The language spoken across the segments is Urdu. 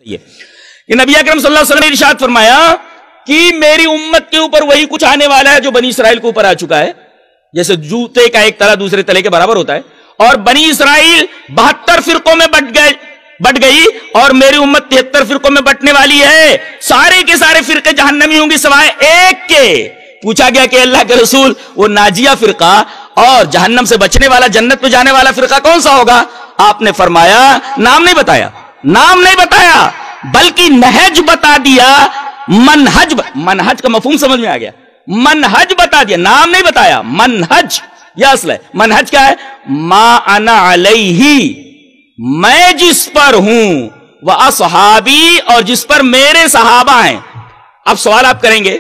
یہ کہ نبی اکرم صلی اللہ علیہ وسلم نے ارشاد فرمایا کہ میری امت کے اوپر وہی کچھ آنے والا ہے جو بنی اسرائیل کے اوپر آ چکا ہے، جیسے جوتے کا ایک تلا دوسرے تلے کے برابر ہوتا ہے، اور بنی اسرائیل 72 فرقوں میں بٹ گئی اور میری امت 73 فرقوں میں بٹنے والی ہے، سارے کے سارے فرقے جہنمی ہوں گے سوائے ایک کے۔ پوچھا گیا کہ اللہ کے رسول وہ ناجیہ فرقہ اور جہنم سے بچنے والا جنت میں جانے والا فرقہ کون سا ہوگا؟ آپ نے فرمایا نام نہیں بتایا بلکہ نہج بتا دیا، منہج کا مفہوم سمجھ میں آ گیا، منہج بتا دیا، نام نہیں بتایا، منہج یہ اصل ہے۔ منہج کیا ہے؟ ما انا علیہ، میں جس پر ہوں، واصحابی، اور جس پر میرے صحابہ ہیں۔ اب سوال آپ کریں گے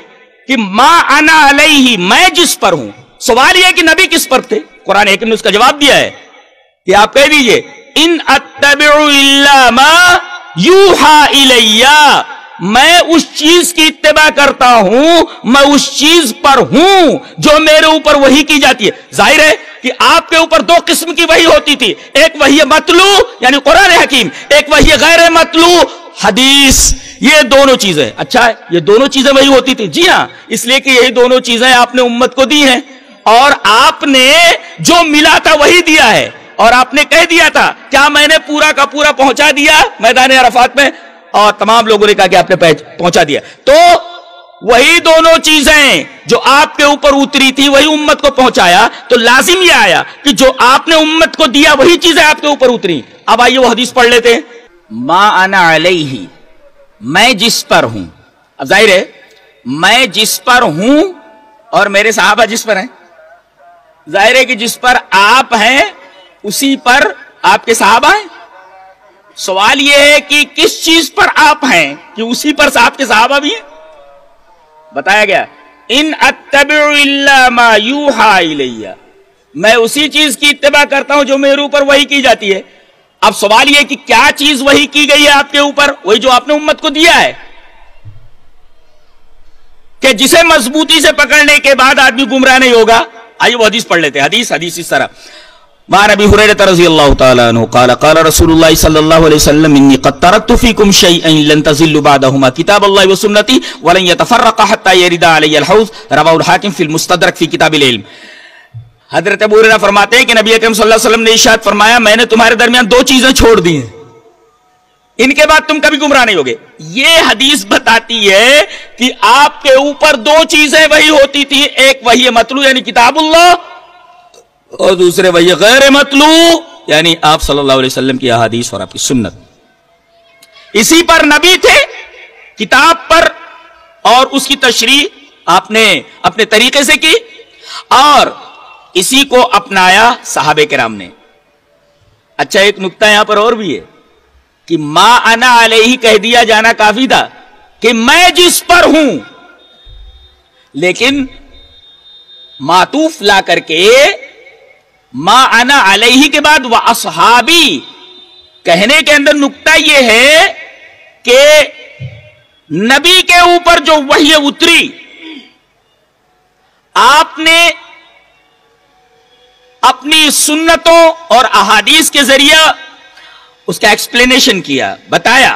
کہ ما انا علیہ، میں جس پر ہوں، سوال یہ ہے کہ نبی کس پر تھے؟ قرآن حکیم نے اس کا جواب دیا ہے کہ آپ کہہ دیجئے ان اتبع الا ما یوحا الی، میں اس چیز کی اتباع کرتا ہوں، میں اس چیز پر ہوں جو میرے اوپر وحی کی جاتی ہے۔ ظاہر ہے کہ آپ کے اوپر دو قسم کی وحی ہوتی تھی، ایک وحی مطلوع یعنی قرآن حکیم، ایک وحی غیر مطلوع حدیث، یہ دونوں چیزیں۔ اچھا ہے، یہ دونوں چیزیں وہی ہوتی تھی؟ جی ہاں، اس لیے کہ یہی دونوں چیزیں آپ نے امت کو دی ہیں، اور آپ نے جو ملا تھا وہی دیا ہے، اور آپ نے کہہ دیا تھا کیا میں نے پورا کا پورا پہنچا دیا میدان عرفات میں، اور تمام لوگوں نے کہا کہ آپ نے پہنچا دیا۔ تو وہی دونوں چیزیں جو آپ کے اوپر اتری تھی وہی امت کو پہنچایا، تو لازم یہ آیا کہ جو آپ نے امت کو دیا وہی چیزیں آپ کے اوپر اتری۔ اب آئیے وہ حدیث پڑھ لیتے ہیں۔ ما انا علیہ، میں جس پر ہوں۔ اب ظاہر ہے میں جس پر ہوں اور میرے صحابہ جس پر ہیں، ظاہر ہے کہ جس پر آپ ہیں اسی پر آپ کے صحابہ ہیں۔ سوال یہ ہے کہ کس چیز پر آپ ہیں کہ اسی پر آپ کے صحابہ بھی ہیں؟ بتایا گیا ان اتبع الا ما یوحا الی، میں اسی چیز کی اتباع کرتا ہوں جو میرے اوپر وحی کی جاتی ہے۔ اب سوال یہ کہ کیا چیز وحی کی گئی ہے آپ کے اوپر؟ وہی جو آپ نے امت کو دیا ہے، کہ جسے مضبوطی سے پکڑنے کے بعد آدمی گمراہ نہیں ہوگا۔ آئیے وہ حدیث پڑھ لیتے ہیں۔ حدیث اس طرح، وعن ابی ہریرہ رضی اللہ تعالی عنہ قال قال رسول اللہ صلی اللہ علیہ وسلم انی قد ترکت فیکم شیئا لن تضلوا بعدہما کتاب اللہ وسنتی ولن یتفرقا حتی یرد علی الحوض، رواہ الحاکم فی المستدرک فی کتاب العلم۔ حضرت ابو ہریرہ فرماتے ہیں کہ نبی اکرم صلی اللہ علیہ وسلم نے ارشاد فرمایا میں نے تمہارے درمیان دو چیزیں چھوڑ دی ہیں، ان کے بعد تم کبھی گمراہ نہیں ہوگے۔ یہ حدیث بتاتی ہے کہ آپ کے اوپر دو چیزیں وہی ہوتی تھی، ایک وحی مطلوع یعنی کتاب اللہ، اور دوسرے وحی غیر مطلوع یعنی آپ صلی اللہ علیہ وسلم کی احادیث اور آپ کی سنت۔ اسی پر نبی تھے، کتاب پر، اور اس کی تشریح آپ نے اپنے طریقے سے کی، اور اسی کو اپنایا صحابہ کرام نے۔ اچھا ایک نکتہ یہاں پر اور بھی ہے کہ ما انا علیہ کہہ دیا جانا کافی تھا کہ میں جس پر ہوں، لیکن معطوف لا کر کے ما انا علیہ کے بعد واصحابی کہنے کے اندر نکتہ یہ ہے کہ نبی کے اوپر جو وحی اتری آپ نے اپنی سنتوں اور احادیث کے ذریعے اس کا ایکسپلینیشن کیا، بتایا۔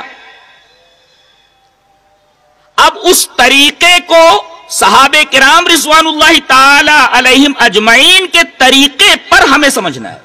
اب اس طریقے کو صحابہ کرام رضوان اللہ تعالی علیہم اجمعین کے طریقے پر ہمیں سمجھنا ہے۔